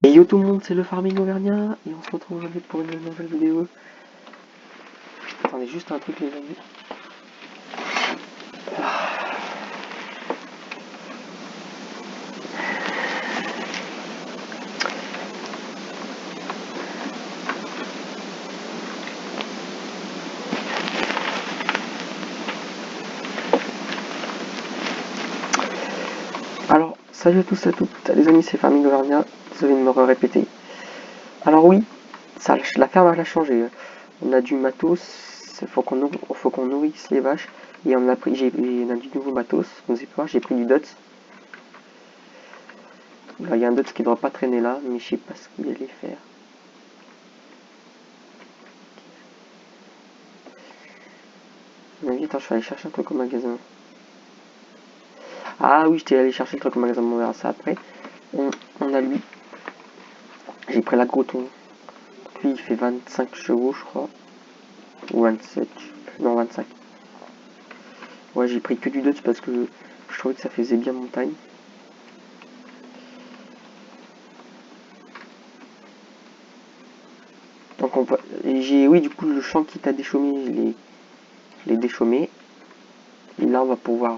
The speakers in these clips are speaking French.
Et yo tout le monde, c'est le Farming Auvergnat et on se retrouve aujourd'hui pour une nouvelle vidéo. Attendez juste un truc les amis. Alors, salut à tous et à toutes, les amis, c'est Farming Auvergnat, désolé de me répéter. Alors oui, ça, la ferme elle a changé. On a du matos, faut qu'on nourrisse les vaches. Et on a du nouveau matos, vous savez pas, j'ai pris du Dots. Là, il y a un Dots qui ne doit pas traîner là, mais je sais pas ce qu'il allait faire. Mais attends, je vais aller chercher un truc au magasin. Ah oui, j'étais allé chercher le truc au magasin, on verra ça après. On a lui. J'ai pris la Groton. Lui, il fait 25 chevaux, je crois. Ou 27. Non, 25. Ouais, j'ai pris que du Dutch parce que je trouvais que ça faisait bien montagne. Donc on va... Et j'ai... Oui, du coup, le champ qui t'a déchaumé, je l'ai déchaumé. Et là, on va pouvoir...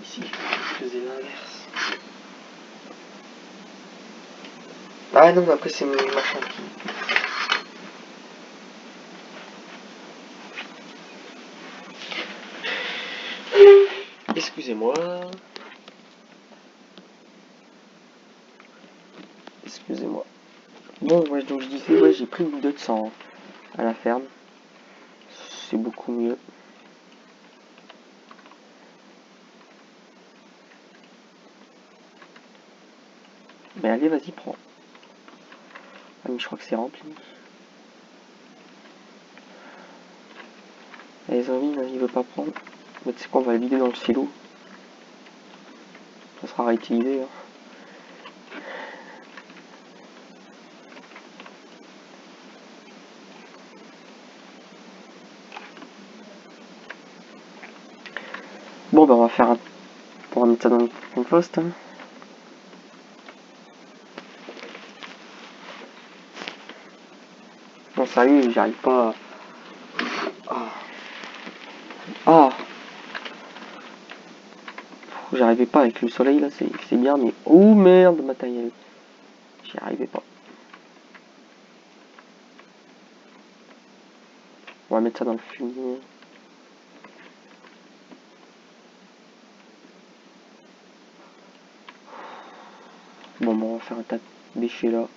Ici, je faisais l'inverse. Ah non, après c'est ma champ qui... Excusez-moi. Excusez-moi. Bon, ouais, donc je disais, ouais, j'ai pris du Dutch à la ferme. C'est beaucoup mieux. Mais allez, vas-y, prends. Ah, mais je crois que c'est rempli. Les amis, il veut pas prendre. Mais tu sais quoi, on va le vider dans le silo. Ça sera réutilisé. Hein. Bon, bah on va faire un... On va mettre ça dans le compost. Hein. Non, sérieux, j'arrive pas à... Ah, j'arrivais pas avec le soleil là, c'est bien, mais... Oh merde, matériel. J'y arrivais pas. On va mettre ça dans le fumier. Bon, on va faire un tas de déchets là.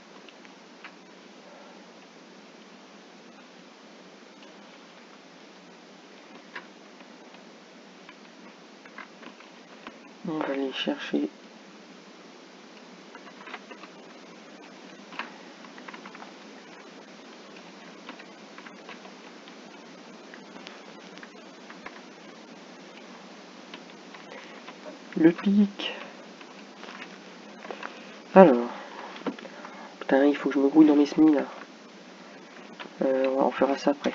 On va aller chercher... Le pic. Alors... Putain, il faut que je me grouille dans mes semis là. On fera ça après.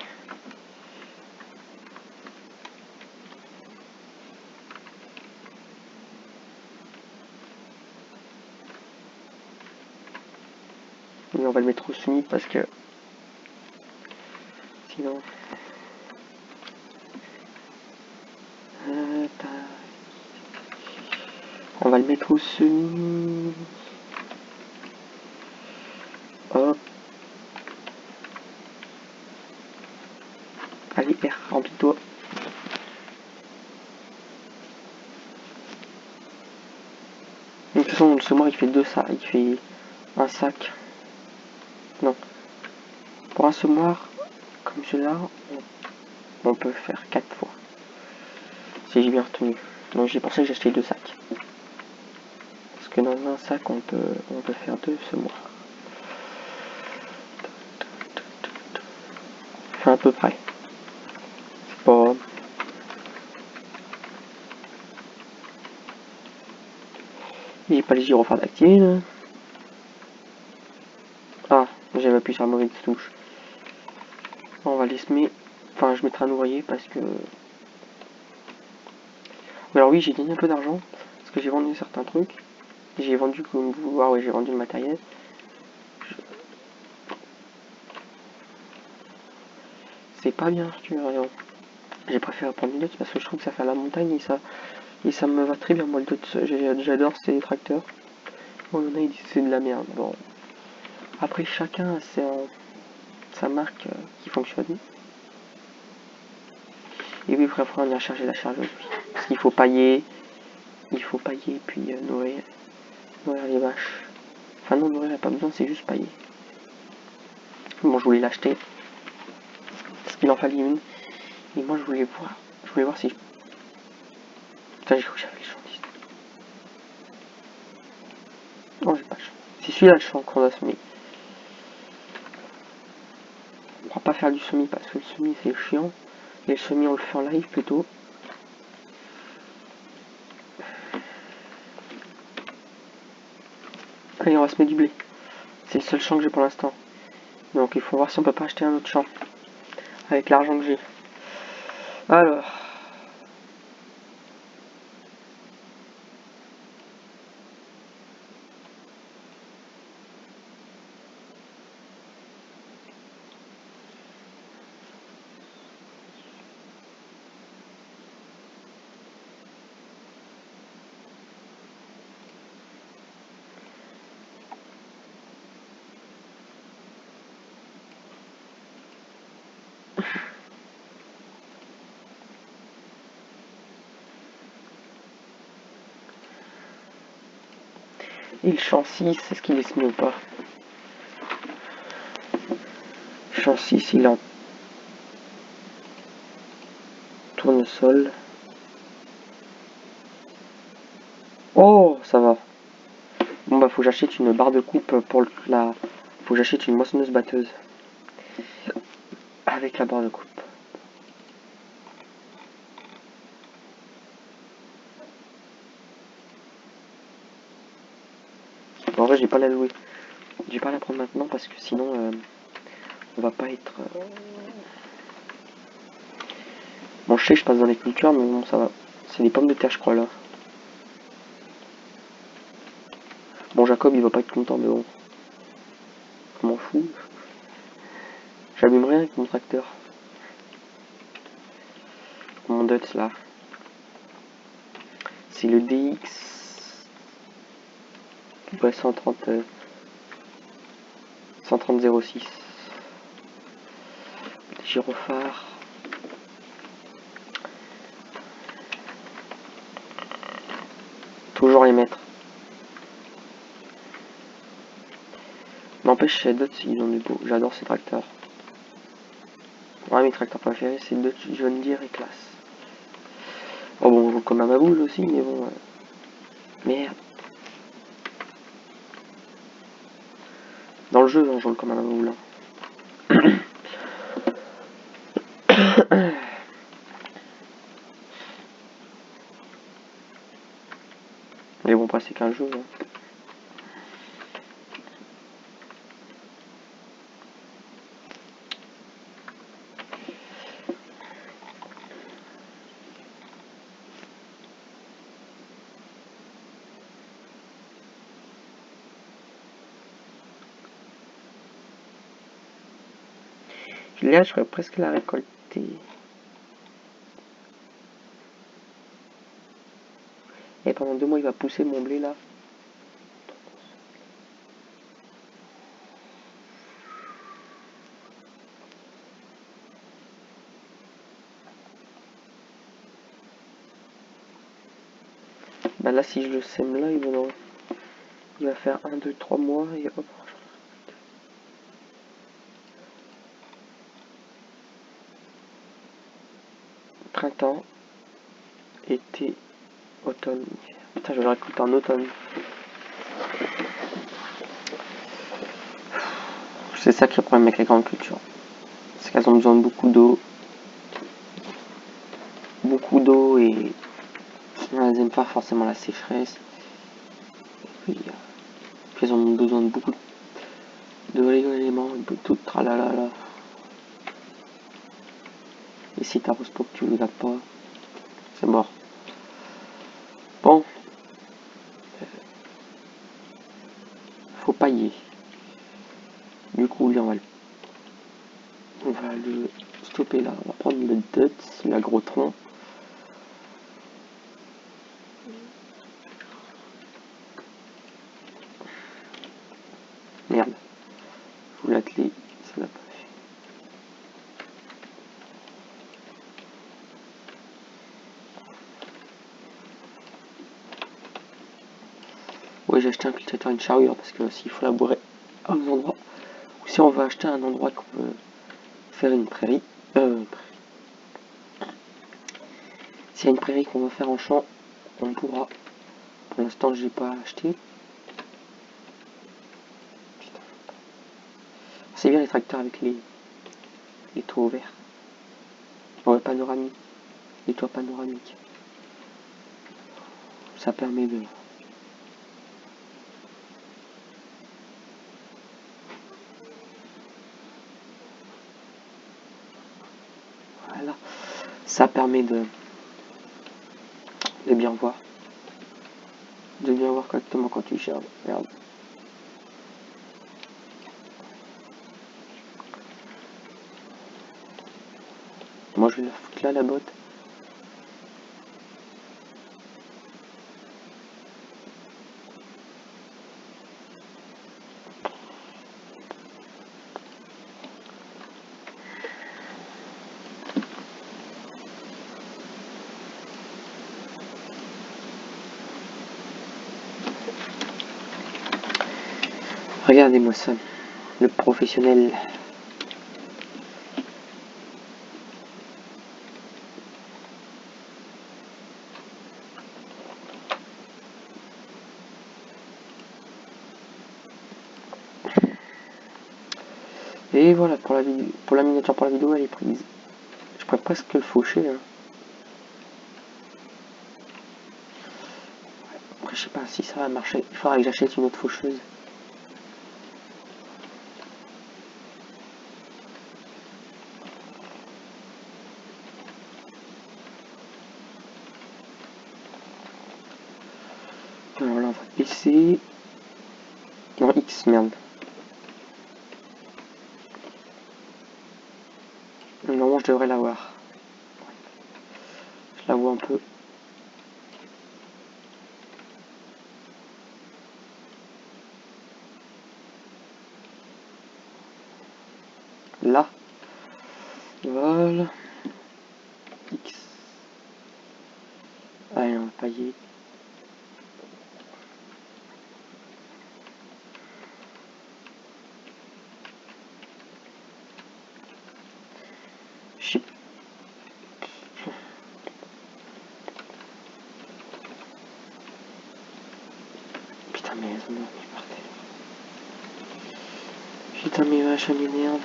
Mais on va le mettre au semis parce que... Sinon... On va le mettre au semis. Hop. Allez, R, remplis-toi. De toute façon, le semoir il fait deux sacs. Il fait un sac. Non. Pour un semoir comme celui-là, on peut faire 4 fois. Si j'ai bien retenu. Donc j'ai pensé que j'ai acheté 2 sacs. Parce que dans un sac, on peut faire 2 semoirs. Enfin, à peu près. C'est pas... J'ai pas les gyrophares d'activer là. Ah, j'avais appuyé sur la mauvaise touche. On va les semer. Enfin, je mettrai un ouvrier parce que... Alors oui, j'ai gagné un peu d'argent. Parce que j'ai vendu certains trucs. J'ai vendu, comme vous voyez, ouais, j'ai vendu le matériel. C'est pas bien, tu vois. J'ai préféré prendre une Dodge parce que je trouve que ça fait la montagne et ça me va très bien. Moi, le Dodge, j'adore ces tracteurs. Bon, il y en a, ils disent que c'est de la merde. Bon. Après, chacun a sa marque qui fonctionne. Et oui, frère, on vient charger la charge aussi. Parce qu'il faut pailler. Il faut pailler, puis nourrir les vaches. Enfin, non, nourrir, il n'y a pas besoin, c'est juste pailler. Bon, je voulais l'acheter. Parce qu'il en fallait une. Et moi, je voulais voir si... Putain, j'ai cru que j'avais le champ. Non, j'ai pas le champ. C'est celui-là le champ qu'on a semé. On va pas faire du semis parce que le semis c'est chiant. Et le semis on le fait en live plutôt. Allez, on va semer du blé. C'est le seul champ que j'ai pour l'instant. Donc il faut voir si on peut pas acheter un autre champ. Avec l'argent que j'ai. Alors. Et le champ 6, est-ce qu'il est semé ou pas? Le champ 6, il est en tournesol. Oh, ça va. Bon bah faut que j'achète une barre de coupe pour la... Faut que j'achète une moissonneuse batteuse. Avec la barre de coupe. En vrai j'ai pas la louer. J'ai pas la prendre maintenant parce que sinon on va pas être... Bon je sais je passe dans les cultures mais bon ça va. C'est des pommes de terre je crois là. Bon Jacob il va pas être content mais bon. Je m'en fous. J'allume rien avec mon tracteur. Mon Dutch là. C'est le DX. Ouais 130 06. Gyrophare. Toujours les mettre. N'empêche, chez Dutch, ils ont du beau. J'adore ces tracteurs. Ouais, mes tracteurs préférés, c'est Dutch, John Deere et Classe. Oh bon, on joue comme un baboule aussi, mais bon. Merde. Dans le jeu, on joue comme un baboule. Mais bon, pas c'est qu'un jeu. Hein. Là, je ferais presque la récolter. Et pendant 2 mois, il va pousser mon blé là. Bah là, si je le sème là, il va faire 1, 2, 3 mois et hop. Printemps, été, automne, hiver. Putain, je vais le récolter en automne. C'est ça qui est le problème avec les grandes cultures. C'est Elles ont besoin de beaucoup d'eau. Beaucoup d'eau et elles n'aiment pas forcément la sécheresse. Puis, elles ont besoin de beaucoup d'éléments, de tout tralala. Et si t'arroses pas que tu regardes pas, c'est mort. Bon. Faut pailler. Du coup, là, on va le stopper là. On va prendre le Duts, l'agrotron. Merde. Faut l'atteler, ça l'a pas fait. Ouais, j'ai acheté un cultivateur et une charrure parce que s'il faut labourer à un endroit, ou si on veut acheter un endroit qu'on peut faire une prairie, s'il y a une prairie qu'on va faire en champ, on pourra. Pour l'instant, j'ai pas acheté. C'est bien les tracteurs avec les toits ouverts. Ouais, panoramique. Les toits panoramiques. Ça permet de... Voilà. Ça permet de bien voir. De bien voir correctement quand tu cherches. Merde. Moi, je vais la foutre là, la botte. Regardez-moi ça, le professionnel. Et voilà, pour la miniature pour la vidéo, elle est prise. Je pourrais presque le faucher. Hein. Après, je sais pas si ça va marcher. Il faudra que j'achète une autre faucheuse. Alors là, on va baisser. Non, X, merde. Normalement, je devrais l'avoir. Je la vois un peu. Là. Voilà. X. Allez, on va pailler. Putain, mais elles ont dormi par terre. Putain, mais vache, elle m'énerve.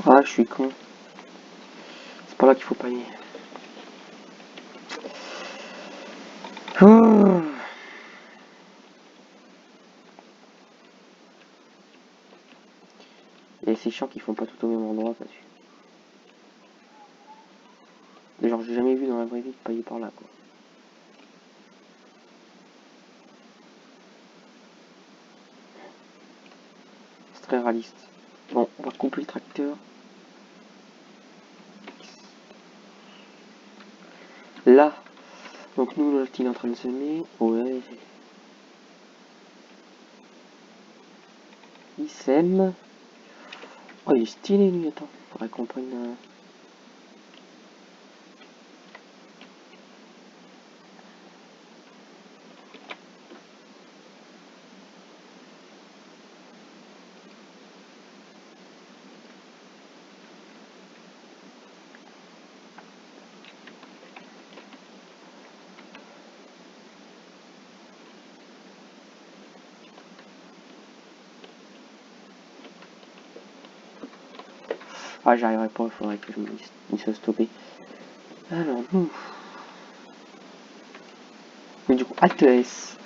Ah, je suis con. C'est pas là qu'il faut pailler. Oh. Et c'est chiant qu'ils font pas tout au même endroit, ça dessus. Genre, j'ai jamais vu dans la vraie vie de pailler par là, quoi. C'est très réaliste. Bon, on va couper le tracteur. Là, donc nous, là, il est en train de semer. Ouais. Il sème. Oh, il est stylé, lui, attends. Faudrait qu'on prenne... Ah, j'arriverai pas, il faudrait que je me dise stopper. Alors, mais du coup, Alt S.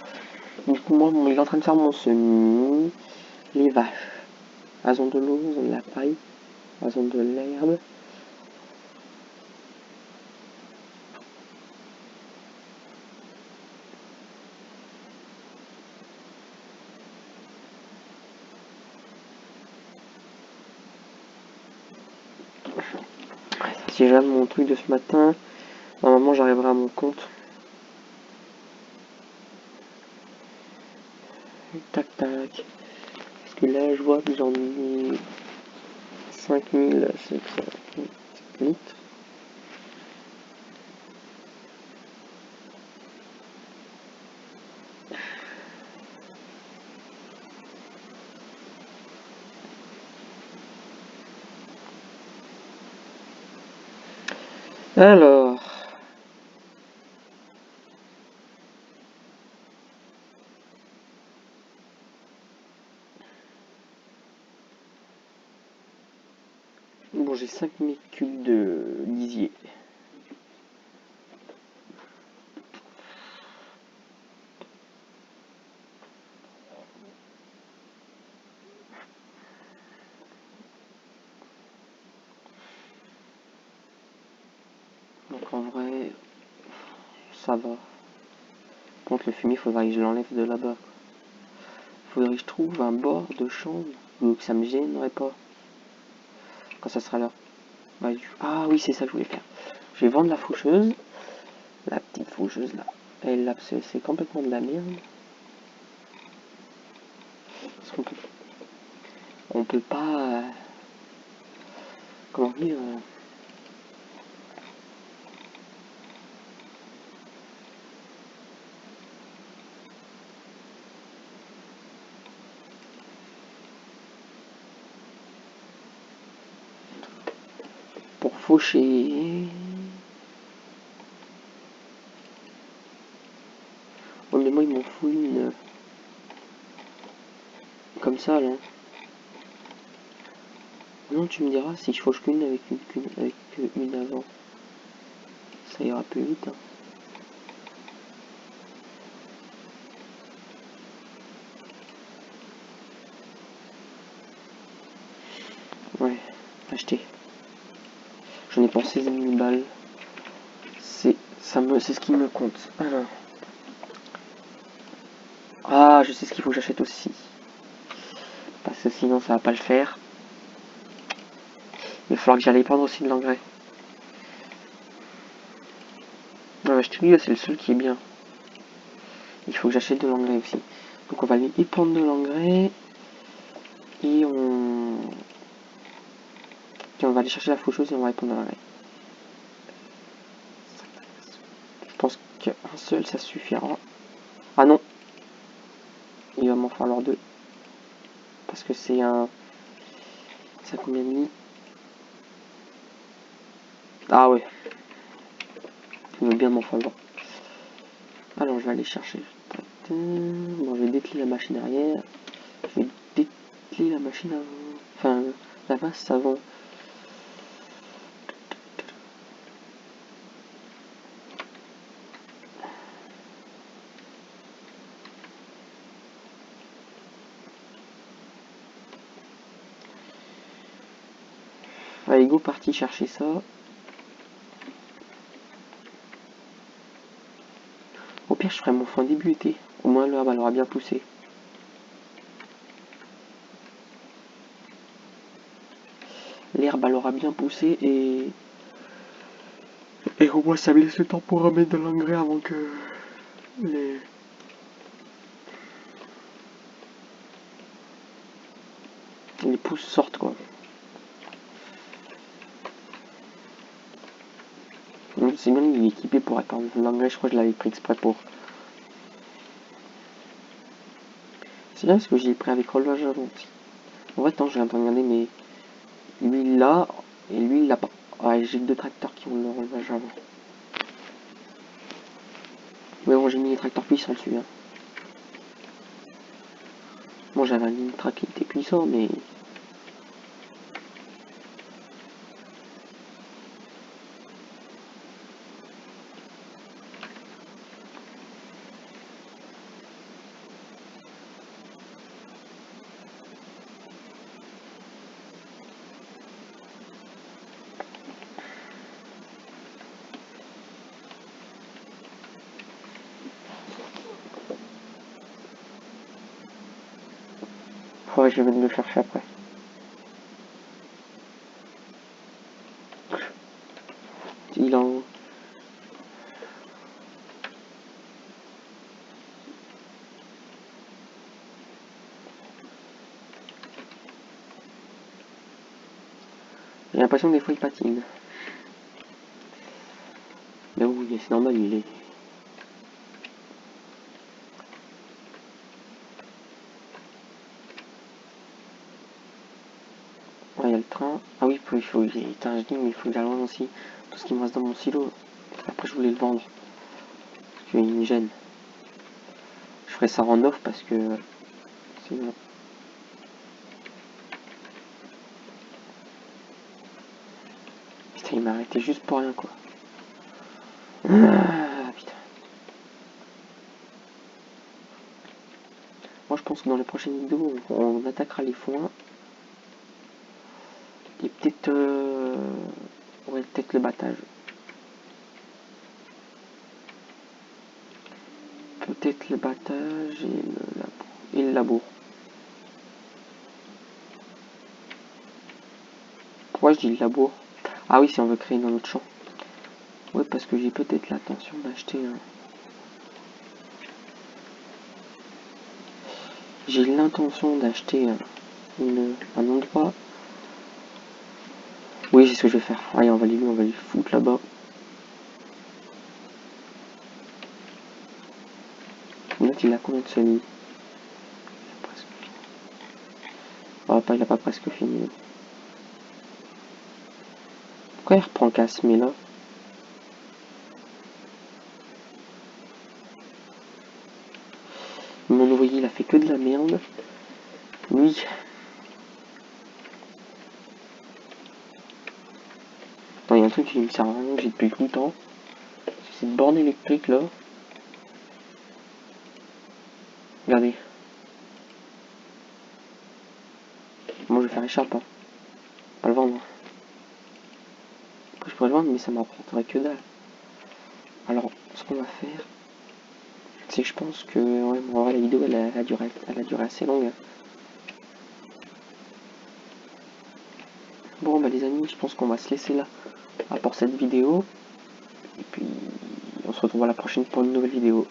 Du coup, moi, il est en train de faire mon semis. Les vaches. Elles ont de l'eau, elles ont de la paille. Elles ont de l'herbe. Si j'aime mon truc de ce matin, normalement j'arriverai à mon compte. Tac tac. Parce que là je vois que j'en ai 5708. Alors. Bon, j'ai 5 mètres cubes de lisier. Donc en vrai, ça va. Contre le fumier, faudrait que je l'enlève de là-bas. Faudrait que je trouve un bord de chambre ou que ça me gênerait pas. Quand ça sera là. Bah, ah oui, c'est ça que je voulais faire. Je vais vendre la faucheuse. La petite faucheuse là. Elle là, c'est complètement de la merde. Parce on peut pas. Comment dire pour faucher. Oh, mais moi, il m'en fout une. Comme ça là. Non, tu me diras si je fauche qu'une avec une avant. Ça ira plus vite. Hein. Ouais, acheter. J'en ai pensé 10 000 balles. C'est ce qui me compte. Alors. Ah, je sais ce qu'il faut que j'achète aussi. Parce que sinon ça va pas le faire. Il va falloir que j'aille prendre aussi de l'engrais. Ouais, je te dis, c'est le seul qui est bien. Il faut que j'achète de l'engrais aussi. Donc on va aller y prendre de l'engrais. Et on va aller chercher la faucheuse et on va y prendre de l'engrais. Je pense qu'un seul ça suffira. Ah non. Il va m'en falloir deux. Parce que c'est un... Ça combien de litres? Ah ouais. Il va bien m'en falloir. Alors je vais aller chercher. Bon, je vais décler la machine arrière. Je vais décler la machine avant. Enfin, la masse avant. Allez, go, parti chercher ça. Au pire, je ferai mon foin début été. Au moins, l'herbe, elle aura bien poussé. L'herbe, elle aura bien poussé et au moins, ça me laisse le temps pour remettre de l'engrais avant que les pousses sortent, quoi. C'est bien, il est équipé pour attendre l'engrais. Je crois que je l'avais pris exprès pour. C'est bien parce que j'ai pris avec relevage avant. En vrai, attends, je viens de regarder, mais lui il l'a et lui il l'a pas. Ouais, j'ai deux tracteurs qui ont le relevage avant. Mais bon, j'ai mis les tracteurs puissants dessus. Hein. Bon, j'avais un mini track qui était puissant, mais. ouais, je vais le chercher après. Il en... J'ai l'impression que des fois il patine. Mais oui, c'est normal, il est... Ouais, il y a le train. Ah oui, il faut... Putain, je dis, mais il faut que j'allonge aussi tout ce qui me reste dans mon silo. Après, je voulais le vendre. Parce qu'il me gêne. Je ferai ça en off parce que... Sinon... Putain, il m'a arrêté juste pour rien, quoi. Ah, putain. Moi, je pense que dans les prochaines vidéos, on attaquera les foins. Et peut-être... Ouais, peut-être le battage. Peut-être le battage et le labour. Pourquoi je dis le labour? Ah oui, si on veut créer dans notre champ. Ouais, parce que j'ai peut-être l'intention d'acheter un... J'ai l'intention d'acheter un endroit. Oui, c'est ce que je vais faire. Allez, on va les foutre là-bas. L'autre, il a combien de semis? Presque. Oh, il a pas presque fini. Pourquoi il reprend Casse-mais là? Mon ouvrier, il a fait que de la merde. Lui. Attends, il y a un truc qui me sert à rien, j'ai depuis tout le temps. C'est cette borne électrique là. Regardez. Moi, je vais faire échappe. Hein. Pas le vendre. Après, je pourrais le vendre, mais ça m'apporterait que dalle. Alors, ce qu'on va faire, c'est que je pense que ouais, bon, la vidéo elle a duré assez longue. Bon bah les amis, je pense qu'on va se laisser là pour cette vidéo. Et puis on se retrouve à la prochaine pour une nouvelle vidéo.